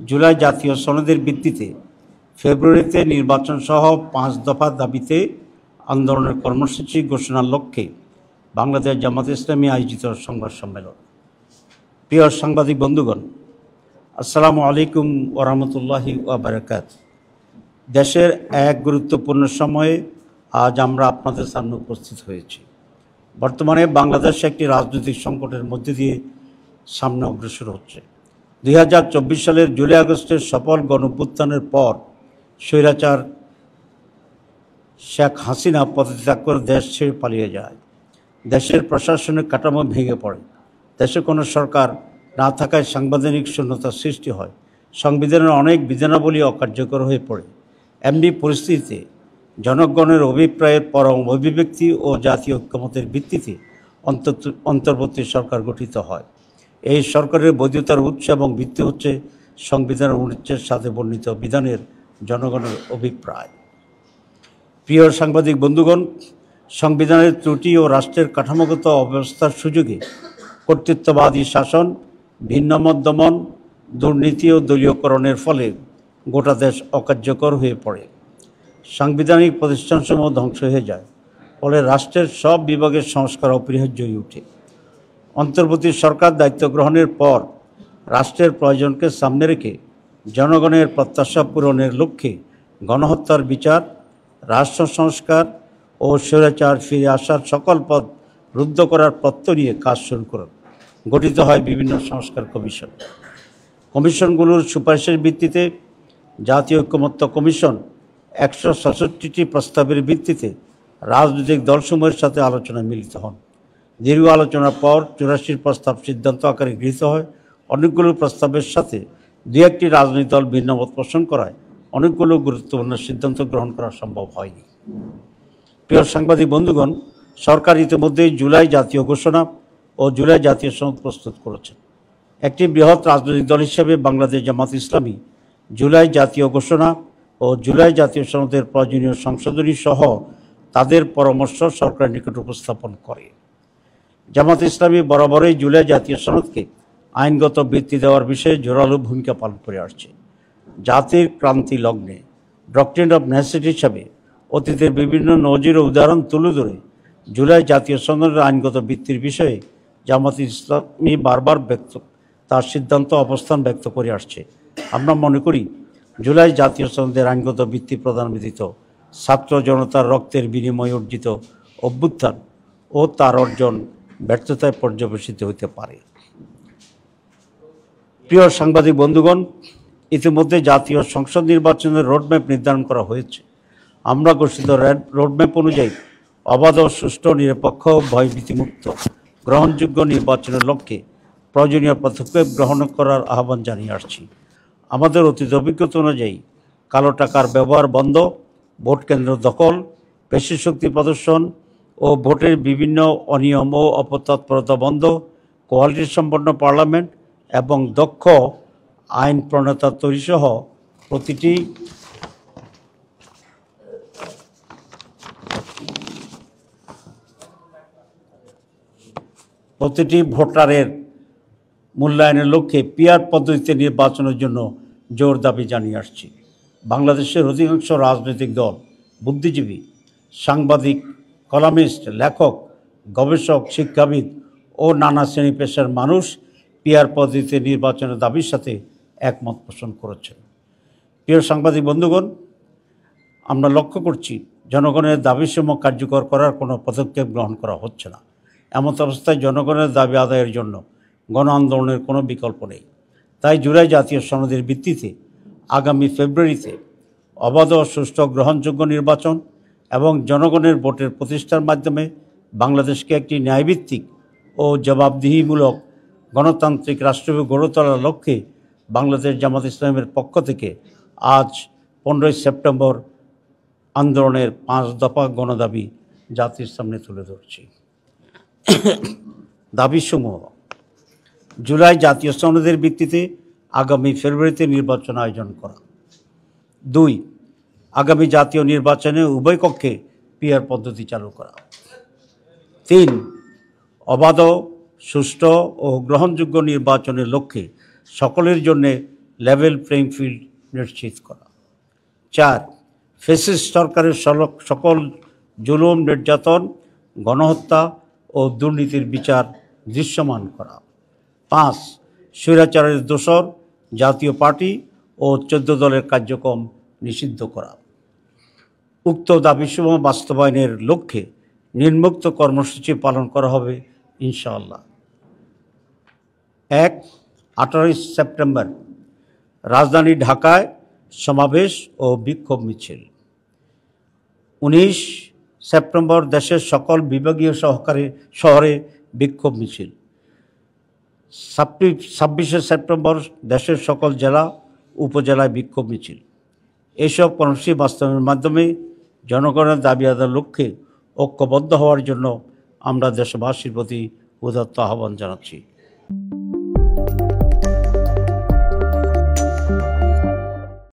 জুলাই জাতীয় সনদের ভিত্তিতে ফেব্রুয়ারিতে নির্বাচন সহ 5 দফা দাবিতে আন্দোলনের কর্মসূচি ঘোষণার লক্ষ্যে বাংলাদেশ জামাত ইসলামী আয়োজিত সংবাদ সম্মেলন। প্রিয় সাংবাদিক বন্ধুগণ, আসসালামু আলাইকুম ওয়া রাহমাতুল্লাহি ওয়া বারাকাতুহু। দেশের এক গুরুত্বপূর্ণ সময়ে আজ আমরা আপনাদের সামনে উপস্থিত হয়েছি। বর্তমানে বাংলাদেশ একটি রাজনৈতিক সংকটের মধ্যে দিয়ে সামনে অগ্রসর হচ্ছে। 2024 সালের জুলাই আগস্টের সফল গণঅভ্যুত্থানের পর স্বৈরাচার শেখ হাসিনা পদত্যাগ করে দেশ ছেড়ে পালিয়ে যায়। দেশের প্রশাসনিক কাঠামো ভেঙে পড়ে। দেশে কোনো সরকার না থাকায় সাংবিধানিক শূন্যতার সৃষ্টি হয়। সংবিধানের অনেক বিধানাবলী অকার্যকর হয়ে পড়ে। এমনি পরিস্থিতিতে জনগণের অভিপ্রায়ের পরম অভিব্যক্তি ও জাতীয় ঐক্যমতের ভিত্তিতে অন্তর্বর্তী সরকার গঠিত হয়। এই সরকারের বৈধতার উৎস এবং ভিত্তি হচ্ছে সংবিধানের অনুচ্ছেদের সাথে বর্ণিত বিধানের জনগণের অভিপ্রায়। প্রিয় সাংবাদিক বন্ধুগণ, সংবিধানের ত্রুটি ও রাষ্ট্রের কাঠামোগত অবস্থার সুযোগে কর্তৃত্ববাদী শাসন, ভিন্নমত দমন, দুর্নীতি ও দলীয়করণের ফলে গোটা দেশ অকার্যকর হয়ে পড়ে। সাংবিধানিক প্রতিষ্ঠানসমূহ ধ্বংস হয়ে যায়। ফলে রাষ্ট্রের সব বিভাগের সংস্কার অপরিহার্য হয়ে ওঠে। অন্তর্বর্তী সরকার দায়িত্ব গ্রহণের পর রাষ্ট্রের প্রয়োজনকে সামনে রেখে জনগণের প্রত্যাশা পূরণের লক্ষ্যে গণহত্যার বিচার, রাষ্ট্র সংস্কার ও স্বৈরাচার ফিরে আসার সকল পথ রুদ্ধ করার প্রত্যয় নিয়ে কাজ শুরু করেন। গঠিত হয় বিভিন্ন সংস্কার কমিশন। কমিশনগুলোর সুপারিশের ভিত্তিতে জাতীয় ঐক্যমত্য কমিশন 166টি প্রস্তাবের ভিত্তিতে রাজনৈতিক দলসমূহের সাথে আলোচনায় মিলিত হন। দীর্ঘ আলোচনার পর 84 প্রস্তাব সিদ্ধান্ত আকারে গৃহীত হয়। অনেকগুলো প্রস্তাবের সাথে দু একটি রাজনৈতিক দল ভিন্নমত পোষণ করায় অনেকগুলো গুরুত্বপূর্ণ সিদ্ধান্ত গ্রহণ করা সম্ভব হয়নি। প্রিয় সাংবাদিক বন্ধুগণ, সরকার ইতিমধ্যেই জুলাই জাতীয় ঘোষণা ও জুলাই জাতীয় সনদ প্রস্তুত করেছে। একটি বৃহৎ রাজনৈতিক দল হিসেবে বাংলাদেশ জামাত ইসলামী জুলাই জাতীয় ঘোষণা ও জুলাই জাতীয় সনদের প্রয়োজনীয় সংশোধনী সহ তাদের পরামর্শ সরকারের নিকট উপস্থাপন করে। জামাত ইসলামী বরাবরই জুলাই জাতীয় সনদকে আইনগত ভিত্তি দেওয়ার বিষয়ে জোরালো ভূমিকা পালন করে আসছে। জাতির ক্রান্তি লগ্নে ডক্ট্রিন অফ নেসেসিটি হিসাবে অতীতের বিভিন্ন নজির ও উদাহরণ তুলে ধরে জুলাই জাতীয় সনদের আইনগত ভিত্তির বিষয়ে জামাত ইসলামী বারবার তার সিদ্ধান্ত অবস্থান ব্যক্ত করে আসছে। আমরা মনে করি জুলাই জাতীয় সনদের আইনগত ভিত্তি প্রদান ব্যতীত ছাত্র জনতার রক্তের বিনিময়ে অর্জিত অভ্যুত্থান ও তার অর্জন ব্যর্থতায় পর্যবেসিত হতে পারে। প্রিয় সাংবাদিক বন্ধুগণ, ইতিমধ্যে জাতীয় সংসদ নির্বাচনের রোডম্যাপ নির্ধারণ করা হয়েছে। আমরা ঘোষিত রোডম্যাপ অনুযায়ী অবাধ, সুষ্ঠু, নিরপেক্ষ, ভয়ভীতিমুক্ত, গ্রহণযোগ্য নির্বাচনের লক্ষ্যে প্রয়োজনীয় পদক্ষেপ গ্রহণ করার আহ্বান জানিয়ে আসছি। আমাদের অতীত অভিজ্ঞতা অনুযায়ী কালো টাকার ব্যবহার বন্ধ, ভোট কেন্দ্র দখল, পেশি শক্তি প্রদর্শন ও ভোটের বিভিন্ন অনিয়ম ও অপতৎপরতা বন্ধ, কোয়ালিটি সম্পন্ন পার্লামেন্ট এবং দক্ষ আইন প্রণেতা তৈরি সহ প্রতিটি ভোটারের মূল্যায়নের লক্ষ্যে পিআর পদ্ধতিতে নির্বাচনের জন্য জোর দাবি জানিয়ে আসছি। বাংলাদেশের অধিকাংশ রাজনৈতিক দল, বুদ্ধিজীবী, সাংবাদিক, কলামিস্ট, লেখক, গবেষক, শিক্ষাবিদ ও নানা শ্রেণী পেশার মানুষ পিআর পদ্ধতিতে নির্বাচনের দাবির সাথে একমত পোষণ করেছেন। প্রিয় সাংবাদিক বন্ধুগণ, আমরা লক্ষ্য করছি জনগণের দাবিসমূহ কার্যকর করার কোনো পদক্ষেপ গ্রহণ করা হচ্ছে না। এমন অবস্থায় জনগণের দাবি আদায়ের জন্য গণ আন্দোলনের কোনো বিকল্প নেই। তাই জুলাই জাতীয় সনদের ভিত্তিতে আগামী ফেব্রুয়ারিতে অবাধ, সুষ্ঠু, গ্রহণযোগ্য নির্বাচন এবং জনগণের ভোটের প্রতিষ্ঠার মাধ্যমে বাংলাদেশকে একটি ন্যায়ভিত্তিক ও জবাবদিহিমূলক গণতান্ত্রিক রাষ্ট্র গড়ে তোলার লক্ষ্যে বাংলাদেশ জামাত ইসলামের পক্ষ থেকে আজ 15 সেপ্টেম্বর আন্দোলনের 5 দফা গণদাবি জাতির সামনে তুলে ধরছি। দাবিসমূহ: জুলাই জাতীয় সনদের ভিত্তিতে আগামী ফেব্রুয়ারিতে নির্বাচন আয়োজন করা। 2, আগামী জাতীয় নির্বাচনে উভয় কক্ষে পিআর পদ্ধতি চালু করা। 3, অবাধ, সুষ্ঠু ও গ্রহণযোগ্য নির্বাচনের লক্ষ্যে সকলের জন্য লেভেল প্লেইং ফিল্ড নিশ্চিত করা। 4. ফ্যাসিস্ট সরকারের সকল জুলুম, নির্যাতন, গণহত্যা ও দুর্নীতির বিচার দৃশ্যমান করা। 5. স্বৈরাচারের দোসর জাতীয় পার্টি ও 14 দলের কার্যক্রম নিষিদ্ধ করা। উক্ত দাবিসমূহ বাস্তবায়নের লক্ষ্যে নিম্নোক্ত কর্মসূচি পালন করা হবে ইনশাআল্লাহ। 1. 18 সেপ্টেম্বর রাজধানী ঢাকায় সমাবেশ ও বিক্ষোভ মিছিল। 19 সেপ্টেম্বর দেশের সকল বিভাগীয় শহরে বিক্ষোভ মিছিল। 26 সেপ্টেম্বর দেশের সকল জেলা উপজেলায় বিক্ষোভ মিছিল। এইসব কর্মসূচি বাস্তবায়নের মাধ্যমে জনগণের দাবি আদায়ের লক্ষ্যে ঐক্যবদ্ধ হওয়ার জন্য আমরা দেশবাসীর প্রতি উদাত্ত আহ্বান জানাচ্ছি।